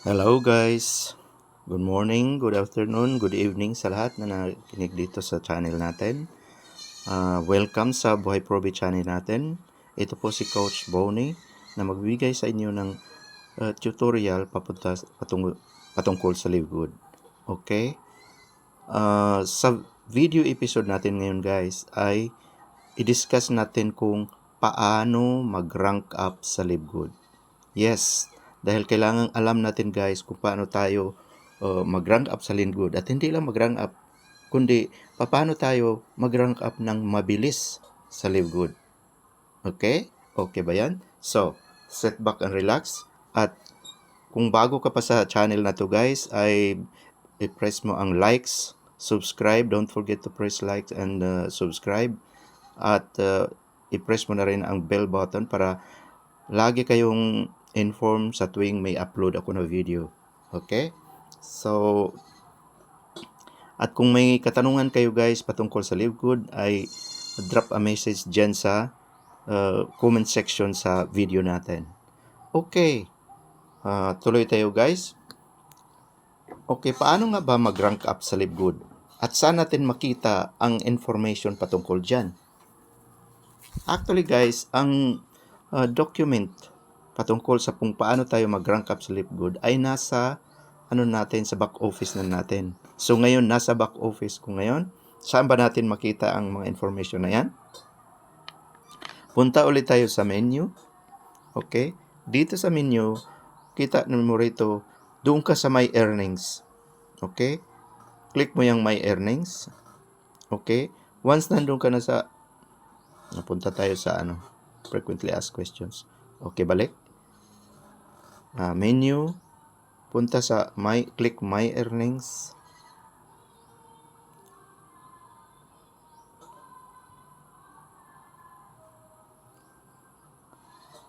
Hello guys! Good morning, good afternoon, good evening sa lahat na nakikinig dito sa channel natin. Welcome sa Buhay Proby channel natin. Ito po si Coach Bonnie na magbibigay sa inyo ng tutorial patungkol sa Live Good. Okay? Sa video episode natin ngayon guys ay i-discuss natin kung paano mag-rank up sa Live Good. Yes, dahil kailangan alam natin guys kung paano tayo mag-rank up sa Live Good. At hindi lang mag-rank up, kundi paano tayo mag-rank up ng mabilis sa Live Good. Okay? Okay ba yan? So, sit back and relax. At kung bago ka pa sa channel na to guys, ay i-press mo ang likes, subscribe. Don't forget to press likes and subscribe. At i-press mo na rin ang bell button para lagi kayong inform sa tuwing may upload ako na video. Okay? So, at kung may katanungan kayo guys patungkol sa Live Good, ay drop a message dyan sa comment section sa video natin. Okay. Tuloy tayo guys. Okay, paano nga ba mag-rank up sa Live Good? At saan natin makita ang information patungkol dyan? Actually guys, ang document patungkol sa kung paano tayo mag-rank up sa Live Good ay nasa sa back office na natin. So ngayon, nasa back office ko ngayon. Saan ba natin makita ang mga information na yan? Punta ulit tayo sa menu. Okay? Dito sa menu, kita mo rito, doon ka sa My Earnings. Okay? Click mo yung My Earnings. Okay? Once nandun ka na sa, napunta tayo sa frequently asked questions. Okay, balik. Menu. Punta sa click My Earnings.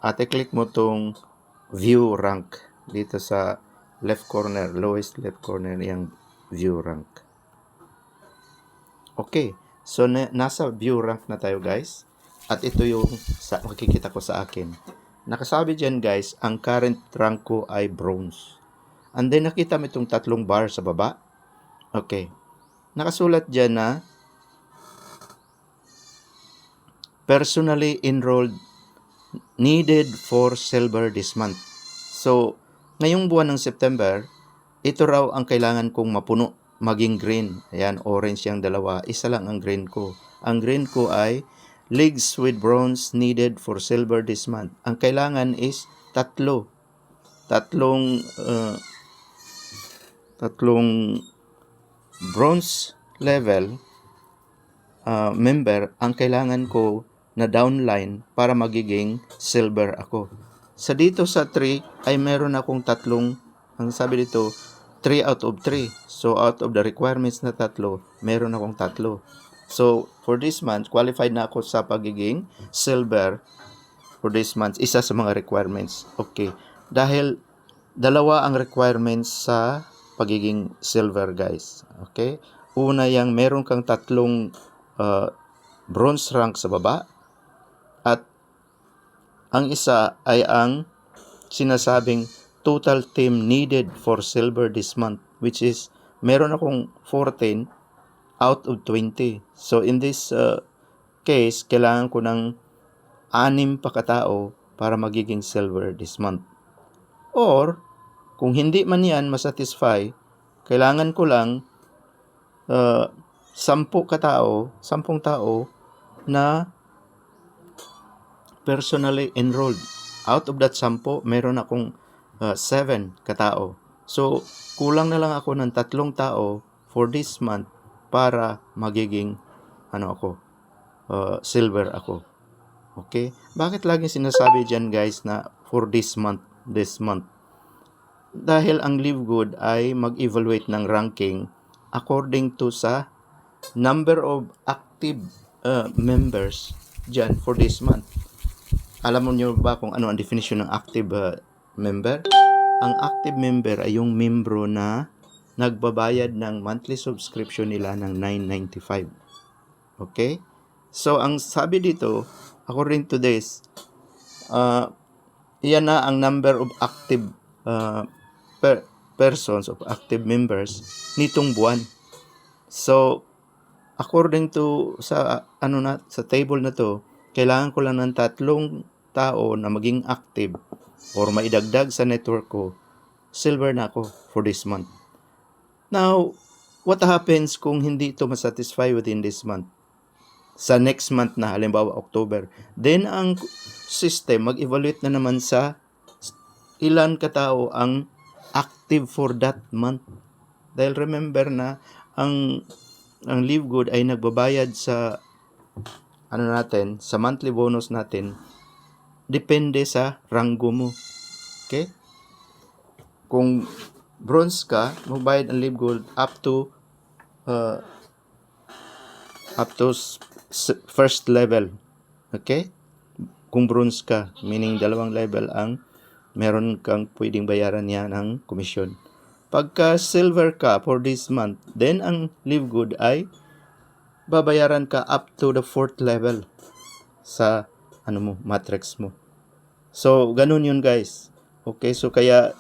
At i-click mo tong View Rank dito sa left corner, lowest left corner yung View Rank. Okay, so nasa View Rank na tayo guys. At ito yung makikita ko sa akin. Nakasabi dyan guys, ang current rank ko ay Bronze. And then nakita mo itong tatlong bar sa baba. Okay. Nakasulat dyan na personally enrolled needed for silver this month. So, ngayong buwan ng September, ito raw ang kailangan kong mapuno, maging green. Ayan, orange yung dalawa. Isa lang ang green ko. Ang green ko ay leagues with bronze needed for silver this month. Ang kailangan is tatlong bronze level member ang kailangan ko na downline para magiging silver ako. Sa dito sa 3 ay meron akong tatlong, ang sabi dito, 3 out of 3. So out of the requirements na tatlo, meron akong tatlo. So for this month, qualified na ako sa pagiging silver for this month. Isa sa mga requirements. Okay. Dahil dalawa ang requirements sa pagiging silver guys. Okay? Una yang meron kang tatlong bronze rank sa baba at ang isa ay ang sinasabing total team needed for silver this month, which is meron akong 14 out of 20. So in this case, kailangan ko ng 6 pa katao para magiging silver this month. Or kung hindi man yan masatisfy, kailangan ko lang 10 tao na personally enrolled. Out of that 10, meron akong 7 katao. So, kulang na lang ako ng 3 tao for this month para magiging silver ako. Okay? Bakit laging sinasabi dyan guys na for this month? Dahil ang Live Good ay mag-evaluate ng ranking according to sa number of active members dyan for this month. Alam mo nyo ba kung ano ang definition ng active member? Ang active member ay yung membro na nagbabayad ng monthly subscription nila ng $9.95. Okay? So, ang sabi dito, according to this, iyan na ang number of active persons of active members nitong buwan. So, according to sa sa table na to, kailangan ko lang ng 3 tao na maging active or maidagdag sa network ko. Silver na ako for this month. Now, what happens kung hindi ito masatisfy within this month? Sa next month na, halimbawa October, then ang system mag-evaluate na naman sa ilan katao ang active for that month. Dahil remember na ang Live Good ay nagbabayad sa natin, sa monthly bonus natin, depende sa ranggo mo. Okay? Kung bronze ka, magbayad ang Live Good up to first level. Okay? Kung bronze ka, meaning 2 level ang meron kang pwedeng bayaran niya ng komisyon. Pagka silver ka for this month, then ang Live Good ay babayaran ka up to the 4th level sa matrix mo. So, ganun yun guys. Okay, so kaya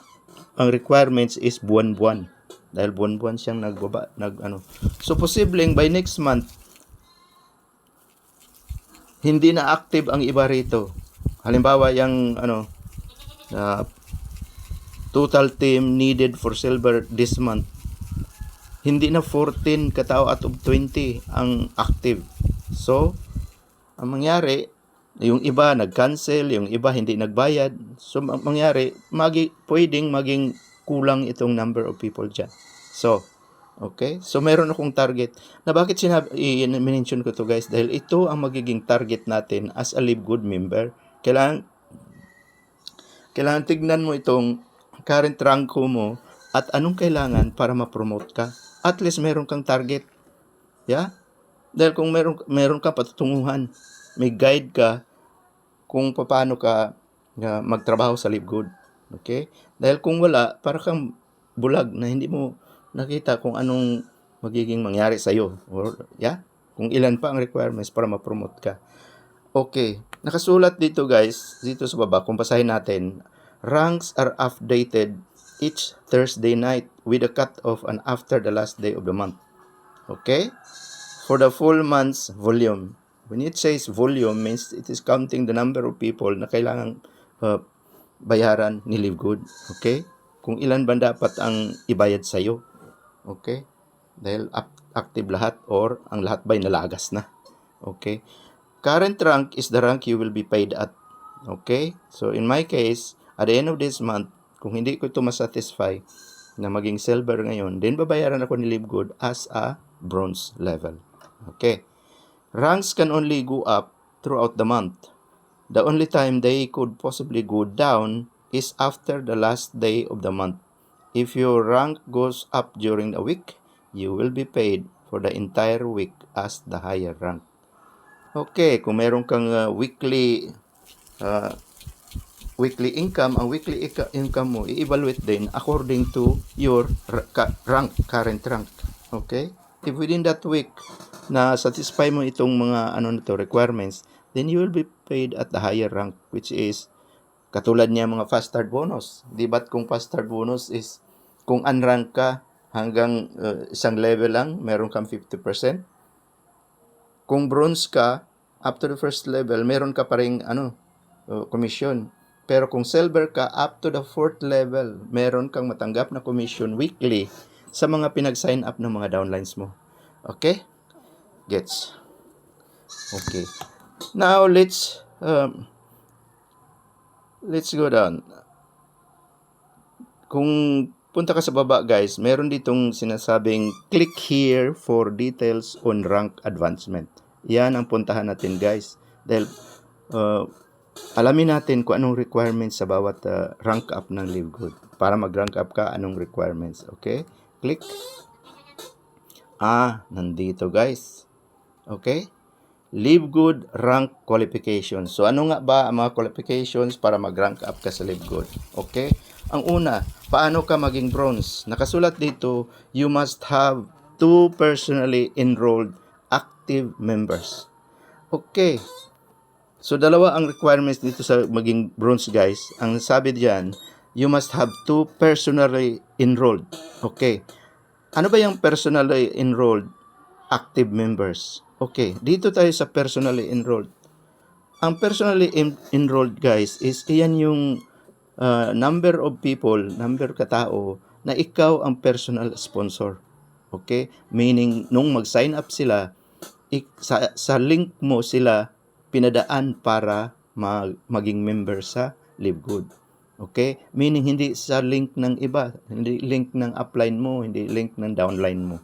ang requirements is buwan-buwan. Dahil buwan-buwan siyang So, posibleng by next month, hindi na active ang iba rito. Halimbawa, yung total team needed for silver this month, hindi na 14 katao out of 20 ang active. So, ang mangyari, yung iba nag-cancel, yung iba hindi nagbayad. So, ang mangyari, pwedeng maging kulang itong number of people dyan. So, okay? So, meron akong target. Na bakit i-mention ko to guys? Dahil ito ang magiging target natin as a Live Good member. Kailangan tignan mo itong current rank mo at anong kailangan para ma-promote ka. At least meron kang target. Yeah? Dahil kung meron ka patutunguhan, may guide ka kung paano ka magtrabaho sa Live Good. Okay? Dahil kung wala, para kang bulag na hindi mo nakita kung anong magiging mangyari sa iyo. Or, kung ilan pa ang requirements para ma-promote ka. Okay. Nakasulat dito guys, dito sa baba, kung basahin natin, ranks are updated each Thursday night with a cut-off and after the last day of the month. Okay? For the full month's volume. When it says volume, means it is counting the number of people na kailangan bayaran ni Live Good. Okay? Kung ilan ba dapat ang ibayad sa'yo. Okay? Dahil active lahat or ang lahat ba'y nalagas na. Okay? Current rank is the rank you will be paid at. Okay? So, in my case, at the end of this month, kung hindi ko ito masatisfy na maging silver ngayon, then babayaran ako ni Live Good as a bronze level. Okay. Ranks can only go up throughout the month. The only time they could possibly go down is after the last day of the month. If your rank goes up during the week, you will be paid for the entire week as the higher rank. Okay, kung meron kang weekly income, ang weekly income mo, i-evaluate din according to your current rank. Okay? If within that week, na satisfy mo itong mga requirements, then you will be paid at the higher rank, which is, katulad niya mga fast start bonus. Di ba't kung fast start bonus is, kung unrank ka, hanggang isang level lang, meron kang 50%. Kung bronze ka, up to the first level, meron ka pa ring commission. Pero kung silver ka, up to the 4th level, meron kang matanggap na commission weekly sa mga pinag-sign up ng mga downlines mo. Okay? Gets? Okay. Now, let's go down. Kung punta ka sa baba, guys, meron ditong sinasabing, click here for details on rank advancement. Yan ang puntahan natin, guys. Dahil, alamin natin kung anong requirements sa bawat rank up ng Live Good. Para mag-rank up ka, anong requirements. Okay? Click. Nandito guys. Okay? Live Good rank qualifications. So, ano nga ba ang mga qualifications para mag-rank up ka sa Live Good? Okay? Ang una, paano ka maging bronze? Nakasulat dito, you must have 2 personally enrolled active members. Okay. So, dalawa ang requirements dito sa maging bronze, guys. Ang sabi diyan, you must have 2 personally enrolled. Okay. Ano ba yung personally enrolled active members? Okay, dito tayo sa personally enrolled. Ang personally enrolled guys is iyan yung number of people, number katao na ikaw ang personal sponsor. Okay? Meaning, nung mag-sign up sila, sa link mo sila pinadaan para maging member sa Live Good. Okay? Meaning, hindi sa link ng iba, hindi link ng upline mo, hindi link ng downline mo,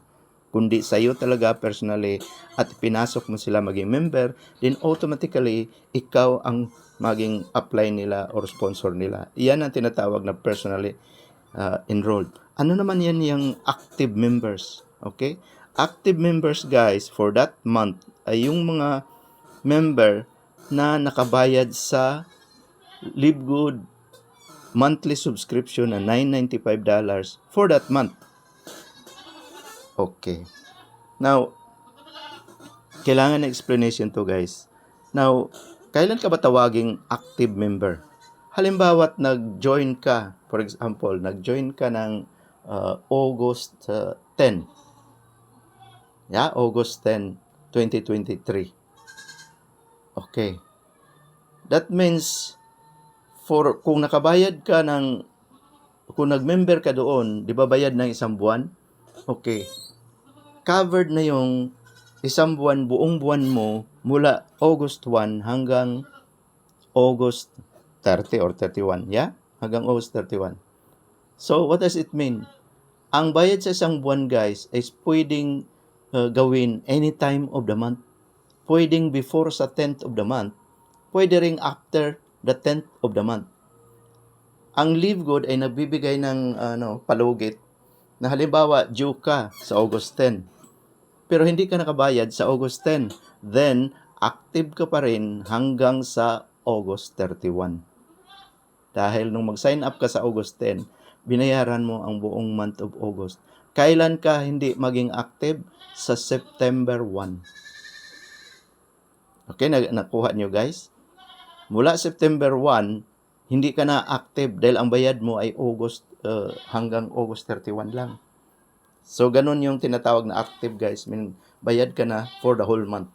kundi sa iyo talaga personally, at pinasok mo sila maging member, then automatically, ikaw ang maging upline nila or sponsor nila. Iyan ang tinatawag na personally enrolled. Ano naman yan yung active members? Okay? Active members guys, for that month, ay yung mga member na nakabayad sa Live Good monthly subscription na $995 for that month. Okay. Now, kailangan na explanation to guys. Now, kailan ka ba tawaging active member? Halimbawa, nag-join ka, for example, nag-join ka ng August 10. Yeah, August 10, 2023. Okay. That means, kung nakabayad ka kung nag-member ka doon, di ba bayad ng isang buwan? Okay. Covered na yung isang buwan, buong buwan mo mula August 1 hanggang August 30 or 31. Yeah? Hanggang August 31. So, what does it mean? Ang bayad sa isang buwan, guys, is pwedeng gawin any time of the month. Pwedeng before sa 10th of the month. Pwede ring after the 10th of the month. Ang Live Good ay nagbibigay ng palugit na halimbawa due ka sa August 10. Pero hindi ka nakabayad sa August 10. Then, active ka pa rin hanggang sa August 31. Dahil nung mag-sign up ka sa August 10, binayaran mo ang buong month of August. Kailan ka hindi maging active? Sa September 1. Okay, nakuha nyo guys? Mula September 1, hindi ka na active dahil ang bayad mo ay August hanggang August 31 lang. So, ganun yung tinatawag na active guys. Meaning, bayad ka na for the whole month.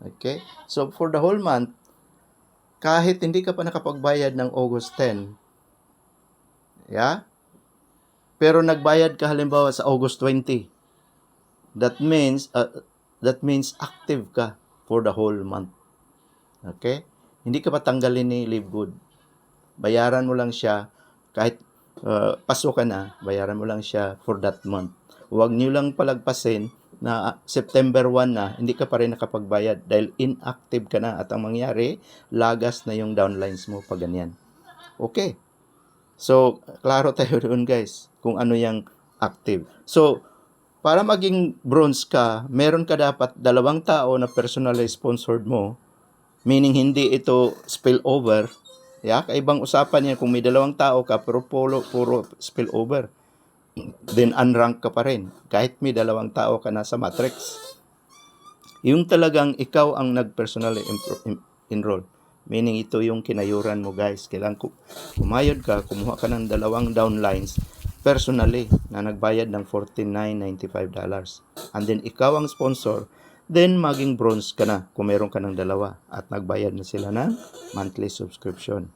Okay? So, for the whole month, kahit hindi ka pa nakapagbayad ng August 10, yeah? Pero nagbayad ka halimbawa sa August 20, that means active ka for the whole month. Okay? Hindi ka pa tanggalin ni Live Good. Bayaran mo lang siya kahit pasok ka na, bayaran mo lang siya for that month. Huwag niyo lang palagpasin na September 1 na, hindi ka pa rin nakapagbayad dahil inactive ka na at ang mangyari, lagas na yung downlines mo pag ganyan. Okay. So, klaro tayo doon guys kung ano yung active. So, para maging bronze ka, meron ka dapat 2 tao na personally sponsored mo, meaning hindi ito spillover. Yeah? Kaibang usapan yan kung may 2 tao ka pero puro spillover. Then unrank ka pa rin kahit may 2 tao ka na sa matrix. Yung talagang ikaw ang nag-personally enroll. Meaning ito yung kinayuran mo guys. Kailangan kumayod ka, kumuha ka ng 2 downlines personally na nagbayad ng $49.95. And then ikaw ang sponsor, then maging bronze ka na kung meron ka ng 2 at nagbayad na sila ng monthly subscription.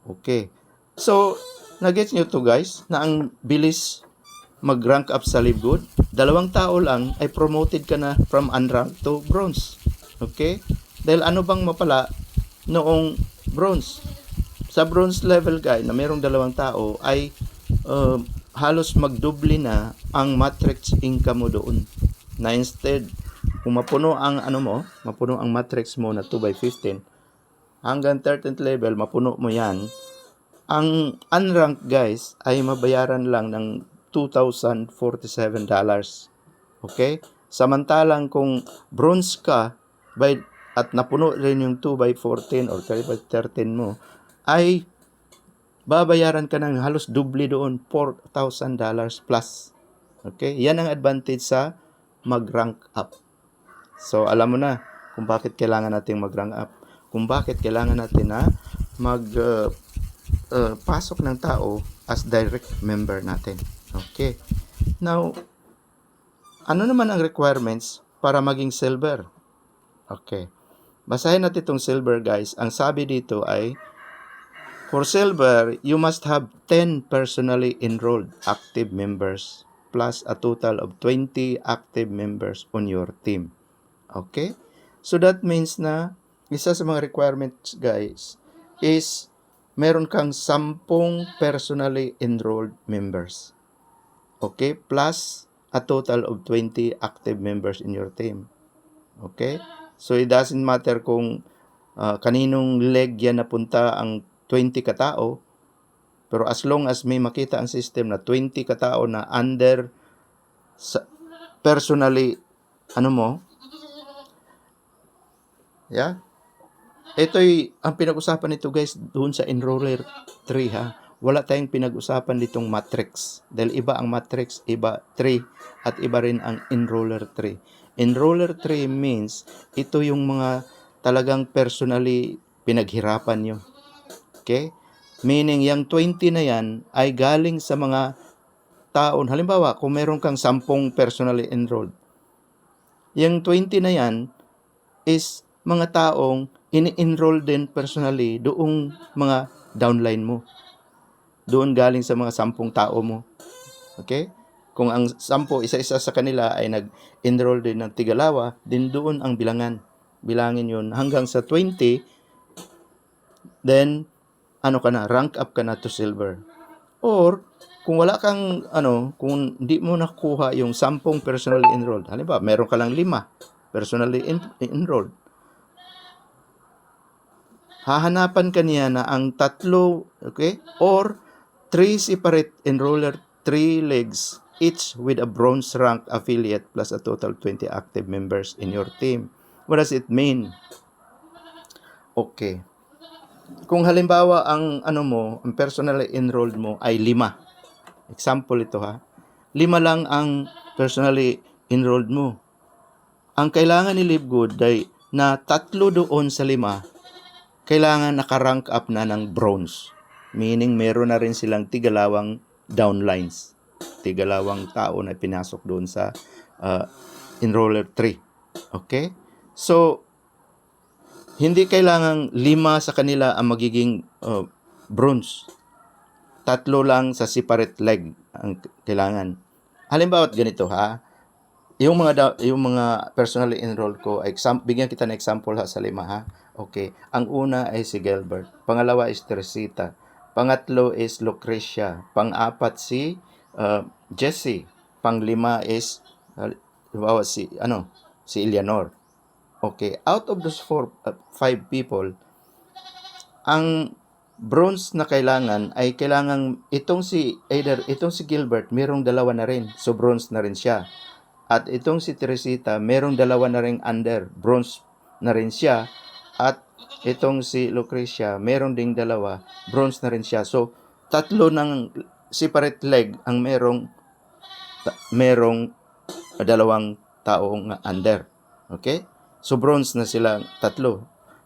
Okay. So, nagets nyo to guys na ang bilis mag-rank up sa Live Good. 2 tao lang ay promoted ka na from unranked to bronze. Okay? Dahil ano bang mapala noong bronze? Sa bronze level guy na merong 2 tao ay halos magdoble na ang matrix income mo doon. Na instead, kung mapuno ang mapuno ang matrix mo na 2/15, hanggang 13th level, mapuno mo yan, ang unranked guys ay mabayaran lang ng $2,047. Okay? Samantalang kung bronze ka at napuno rin yung 2/14 or 3/13 mo, ay babayaran ka ng halos doble doon, $4,000 plus. Okay? Yan ang advantage sa mag-rank up. So, alam mo na kung bakit kailangan natin mag-rank up. Kung bakit kailangan natin na pasok ng tao as direct member natin. Okay. Now, ano naman ang requirements para maging silver? Okay. Basahin natin itong silver, guys. Ang sabi dito ay, for silver, you must have 10 personally enrolled active members plus a total of 20 active members on your team. Okay? So that means na isa sa mga requirements, guys, is meron kang 10 personally enrolled members. Okay? Plus a total of 20 active members in your team. Okay? So it doesn't matter kung kaninong leg yan napunta ang 20 katao, pero as long as may makita ang system na 20 katao na under personally, yeah? Ito'y, ang pinag-usapan nito, guys, doon sa enroller 3, ha? Wala tayong pinag-usapan ditong matrix. Dahil iba ang matrix, iba 3, at iba rin ang enroller 3. Enroller 3 means, ito yung mga talagang personally pinaghirapan nyo. Okay? Meaning, yung 20 na yan ay galing sa mga taon. Halimbawa, kung meron kang 10 personally enrolled, yung 20 na yan is mga taong ini-enroll din personally doong mga downline mo. Doon galing sa mga 10 tao mo. Okay? Kung ang 10, isa-isa sa kanila ay nag-enroll din ng tigalawa, din doon ang bilangan. Bilangin yun hanggang sa 20, then, rank up ka na to silver. Or, kung wala kang, kung hindi mo nakuha yung 10 personally enrolled, halimbawa, meron ka lang 5 personally enrolled, hahanapan ka niya na ang 3, okay, or 3 separate enroller, 3 legs, each with a bronze rank affiliate plus a total 20 active members in your team. What does it mean? Okay. Kung halimbawa ang ang personally enrolled mo ay 5. Example ito, ha. 5 lang ang personally enrolled mo. Ang kailangan ni Livegood ay na 3 doon sa 5 kailangan naka-rank up na ng bronze. Meaning, meron na rin silang tigalawang downlines. Tigalawang tao na pinasok doon sa enroller 3. Okay? So, hindi kailangang 5 sa kanila ang magiging bronze. 3 lang sa separate leg ang kailangan. Halimbawa, ganito, ha? Yung mga personally enrolled ko, bigyan kita ng example, ha, sa 5, ha? Okay. Ang una ay si Gilbert. Pangalawa is Teresita. Pangatlo is Lucrecia. Pang-apat si Jessie. Pang-5 is si Eleanor. Okay. Out of those 5 people, ang bronze na kailangan ay kailangan itong si Gilbert, merong 2 na rin. So bronze na rin siya. At itong si Teresita, merong 2 na ring under. Bronze na rin siya. At itong si Lucrecia, meron ding 2, bronze na rin siya. So, 3 ng separate leg ang merong 2 taong under. Okay? So, bronze na sila 3.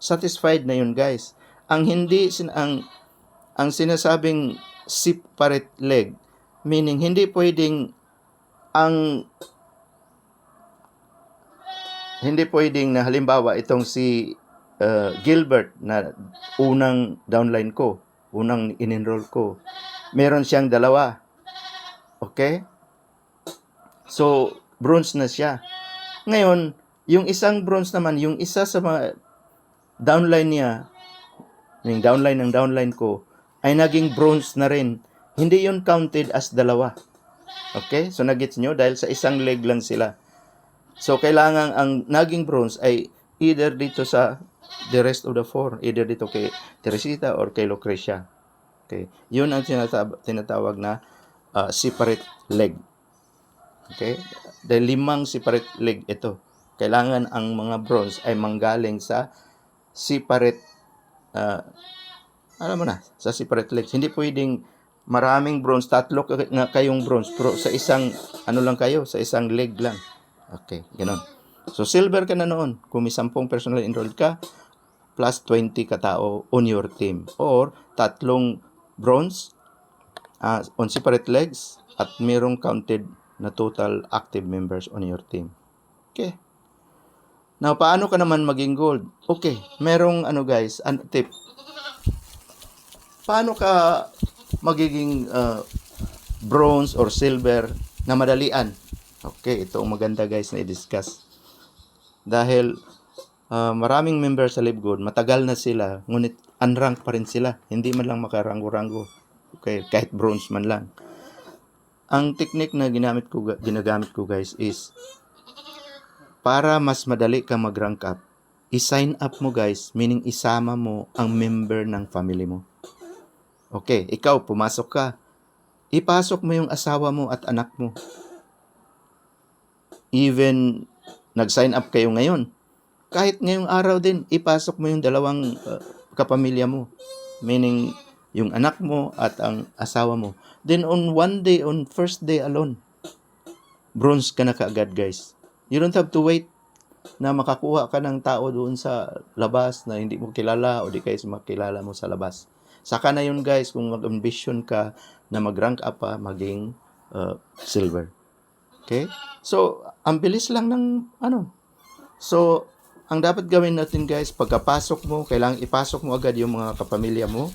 Satisfied na yun, guys. Ang sinasabing separate leg, meaning hindi pwedeng na halimbawa itong si Gilbert na unang downline ko, unang in-enroll ko, meron siyang 2. Okay? So, bronze na siya. Ngayon, yung isang bronze naman, yung isa sa mga downline niya, yung downline ng downline ko, ay naging bronze na rin. Hindi yun counted as 2. Okay? So, nagets nyo? Dahil sa isang leg lang sila. So, kailangan ang naging bronze ay either dito sa the rest of the 4, either dito kay Teresita or kay Lucrecia. Okay? Yun ang tinatawag na separate leg. Okay? Dahil 5 separate leg ito. Kailangan ang mga bronze ay manggaling sa separate, sa separate legs. Hindi pwedeng maraming bronze, 3 kayong bronze, pero sa isang, sa isang leg lang. Okay, ganoon. So, silver ka na noon kung may 10 personal enrolled ka, plus 20 katao on your team. Or, 3 bronze, on separate legs at merong counted na total active members on your team. Okay. Now, paano ka naman maging gold? Okay, merong guys, tip. Paano ka magiging bronze or silver na madalian? Okay, ito ang maganda guys na i-discuss. Dahil maraming members sa LiveGood, matagal na sila, ngunit unranked pa rin sila. Hindi man lang makaranggo-ranggo. Okay, kahit bronze man lang. Ang technique na ginagamit ko guys is para mas madali ka mag-rank up, i-sign up mo guys, meaning isama mo ang member ng family mo. Okay, ikaw pumasok ka, ipasok mo yung asawa mo at anak mo. Even nag-sign up kayo ngayon, kahit ngayong araw din, ipasok mo yung dalawang kapamilya mo. Meaning, yung anak mo at ang asawa mo. Then on one day, on first day alone, bronze ka na kaagad guys. You don't have to wait na makakuha ka ng tao doon sa labas na hindi mo kilala o di kayo makilala mo sa labas. Saka na yun guys, kung mag-ambition ka na mag-rank up pa, maging silver. Okay? So, ang bilis lang ng So, ang dapat gawin natin guys, pagkapasok mo, kailangan ipasok mo agad yung mga kapamilya mo.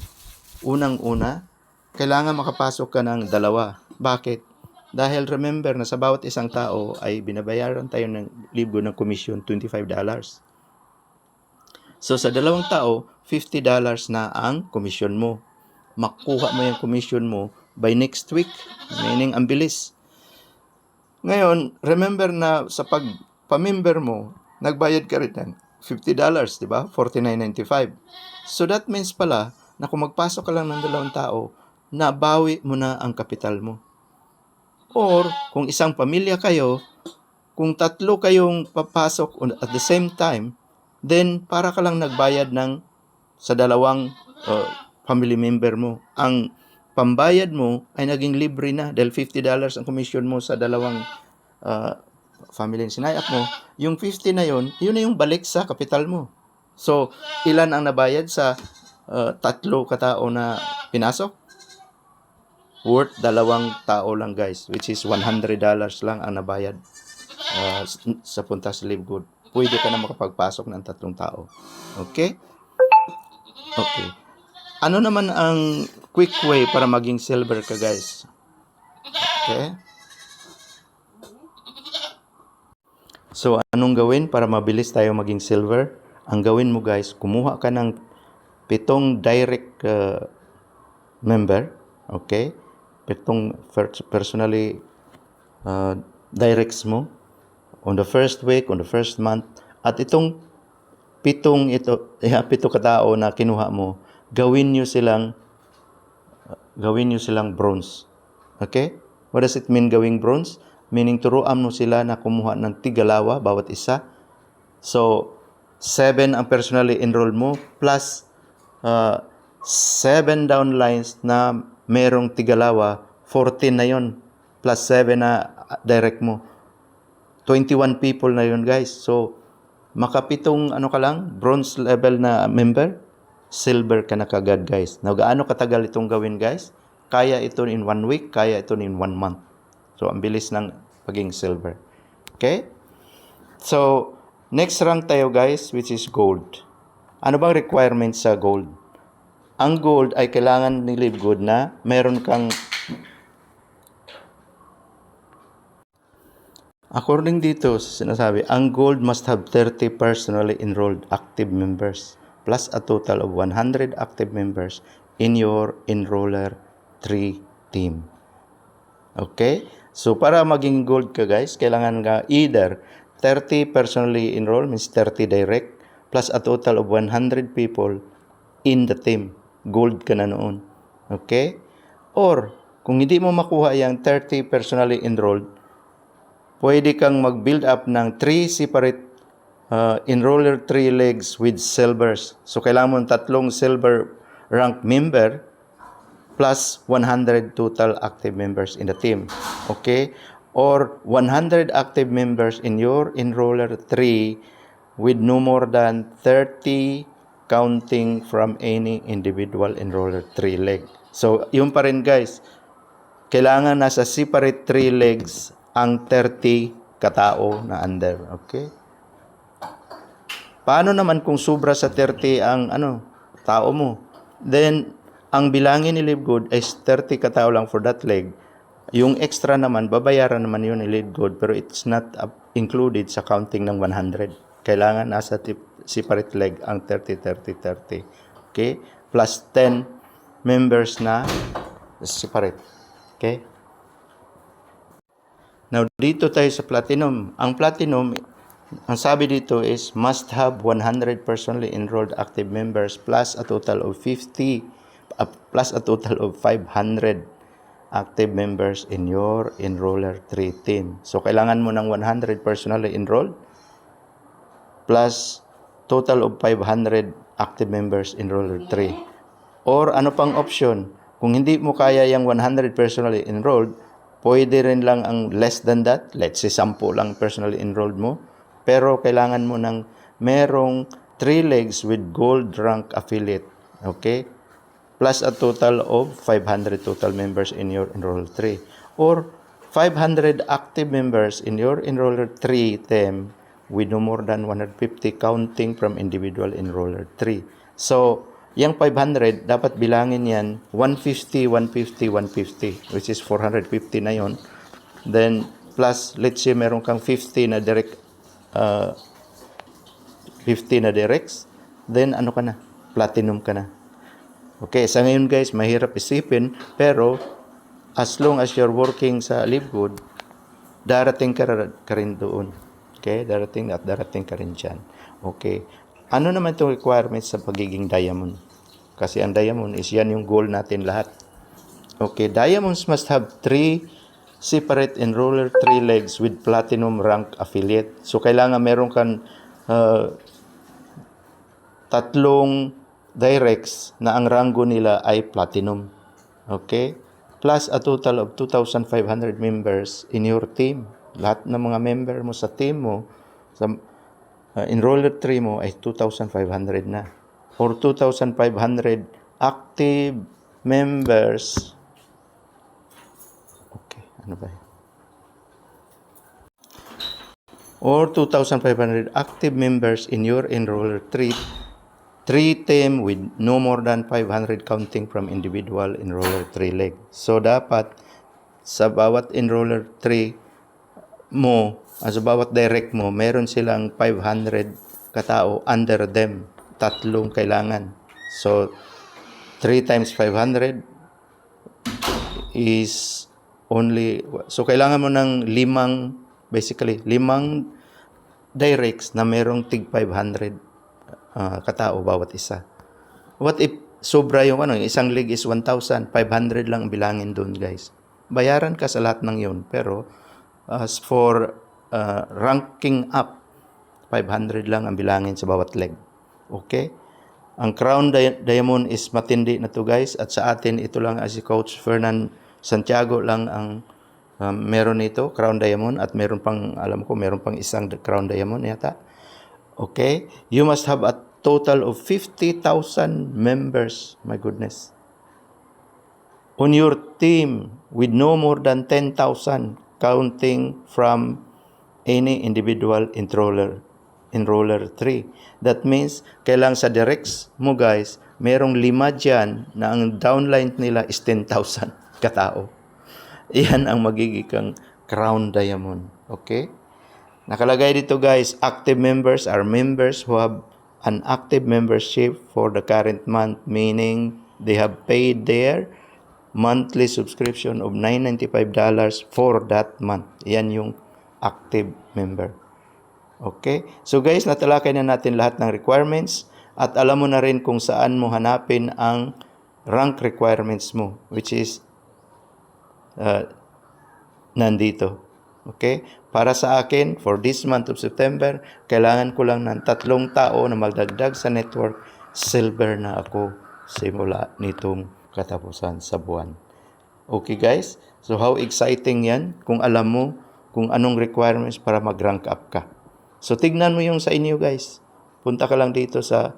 Unang-una, kailangan makapasok ka ng dalawa. Bakit? Dahil remember na sa bawat isang tao ay binabayaran tayo ng LiveGood ng commission, $25. So, sa dalawang tao, $50 na ang commission mo. Makuha mo yung commission mo by next week, meaning ang bilis. Ngayon, remember na sa pag-member mo, nagbayad ka rin ng $50, di ba? $49.95. So that means pala na kung magpasok ka lang ng dalawang tao, nabawi mo na ang kapital mo. Or kung isang pamilya kayo, kung tatlo kayong papasok at the same time, then para ka lang nagbayad sa dalawang family member mo. Ang pambayad mo ay naging libre na dahil $50 ang commission mo sa dalawang family na sinayap mo. Yung 50 na yun na yung balik sa kapital mo. So, ilan ang nabayad sa tatlo katao na pinasok? Worth dalawang tao lang guys, which is $100 lang ang nabayad sa punta sa LiveGood. Pwede ka na makapagpasok ng tatlong tao. Okay? Okay. Ano naman ang quick way para maging silver ka guys? Okay? So, anong gawin para mabilis tayo maging silver? Ang gawin mo guys, kumuha ka ng 7 direct member. Okay? 7 personally directs mo on the first week, on the first month. At itong 7 katao na kinuha mo, gawin nyo silang bronze. Okay? What does it mean gawing bronze? Meaning turuan mo sila na kumuha ng tigalawa bawat isa. So, 7 ang personally enrolled mo plus 7 downlines na merong tigalawa, 14 na yon plus 7 na direct mo. 21 people na yon guys. So, makapitong ka lang, bronze level na member, silver ka na kagad guys. Now, gaano katagal itong gawin guys? Kaya ito in 1 week, kaya ito in 1 month. So, ang bilis ng paging silver. Okay? So, next rank tayo guys, which is gold. Ano bang requirements sa gold? Ang gold ay kailangan ni LiveGood na meron kang, according dito sinasabi, ang gold must have 30 personally enrolled active members plus a total of 100 active members in your enroller 3 team. Okay? So, para maging gold ka guys, kailangan ka either 30 personally enrolled, means 30 direct, plus a total of 100 people in the team. Gold ka na noon. Okay? Or, kung hindi mo makuha yung 30 personally enrolled, pwede kang mag-build up ng 3 separate enroller 3 legs with silvers. So, kailangan mo 3 silver rank member plus 100 total active members in the team. Okay? Or 100 active members in your enroller 3 with no more than 30 counting from any individual enroller 3 leg. So, yun pa rin guys. kailangan nasa separate 3 legs ang 30 katao na under. Okay? Paano naman kung sobra sa 30 ang tao mo? Then, ang bilangin ni Livegood is 30 katao lang for that leg. Yung extra naman, babayaran naman yun ni Livegood, pero it's not included sa counting ng 100. Kailangan nasa separate leg ang 30, 30, 30. Okay? Plus 10 members na separate. Okay? Now, dito tayo sa platinum. Ang platinum, ang sabi dito is must have 100 personally enrolled active members plus a total of 500 active members in your enroller 3 team. So, kailangan mo ng 100 personally enrolled plus total of 500 active members enroller 3. Or ano pang option? Kung hindi mo kaya yung 100 personally enrolled, pwede rin lang ang less than that. Let's say 10 lang personally enrolled mo. Pero kailangan mo ng merong 3 legs with gold rank affiliate. Okay? Plus a total of 500 total members in your enroller 3. Or 500 active members in your enroller 3 team with no more than 150 counting from individual enroller 3. So, yung 500, dapat bilangin yan 150, 150, 150, which is 450 na yon. Then, plus, let's say meron kang 50 na direct, 50 na directs, then ano ka na? Platinum ka na. Okay, sa ngayon guys, mahirap isipin, pero as long as you're working sa Livegood, darating ka rin doon. Okay, darating ka rin dyan. Okay. Ano naman itong requirements sa pagiging diamond? Kasi ang diamond is yan yung goal natin lahat. Okay, diamonds must have 3 separate enroller 3 legs with platinum rank affiliate. So, kailangan meron kang 3 directs na ang rango nila ay platinum. Okay? Plus a total of 2,500 members in your team. Lahat ng mga member mo sa team mo, sa enroller 3 mo ay 2,500 na. Or 2,500 active members. Okay, ano ba yun? Or 2,500 active members in your enroller 3 team with no more than 500 counting from individual enroller 3 leg. So, dapat sa bawat enroller 3 mo, sa bawat direct mo, meron silang 500 katao under them. 3 kailangan. So, 3 times 500 is only, so kailangan mo ng 5 directs na merong tig 500 katao bawat isa. What if sobra yung isang league is 1,000, 500 lang bilangin doon, guys. Bayaran ka sa lahat ng yun, pero as for ranking up, 500 lang ang bilangin sa bawat leg. Okay? Ang Crown Diamond is matindi na to, guys, at sa atin ito lang as si Coach Fernan Santiago lang ang meron nito, Crown Diamond, at meron pang, alam ko, meron pang isang Crown Diamond yata. Okay? You must have a total of 50,000 members. My goodness. On your team with no more than 10,000 counting from any individual enroller 3. That means, kailang sa directs mo, guys, merong 5 dyan na ang downline nila is 10,000 katao. Iyan ang magiging Crown Diamond. Okay? Nakalagay dito, guys, active members are members who have an active membership for the current month, meaning they have paid their monthly subscription of $995 for that month. Yan yung active member. Okay? So guys, natalakay na natin lahat ng requirements at alam mo na rin kung saan mo hanapin ang rank requirements mo, which is nandito. Okay? Para sa akin, for this month of September, kailangan ko lang ng 3 tao na magdagdag sa network. Silver na ako simula nitong katapusan sa buwan. Okay guys? So how exciting yan kung alam mo kung anong requirements para mag-rank up ka. So tignan mo yung sa inyo, guys. Punta ka lang dito sa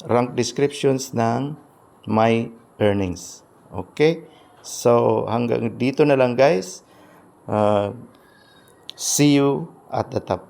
rank descriptions ng My Earnings. Okay? So, hanggang dito na lang guys. See you at the top.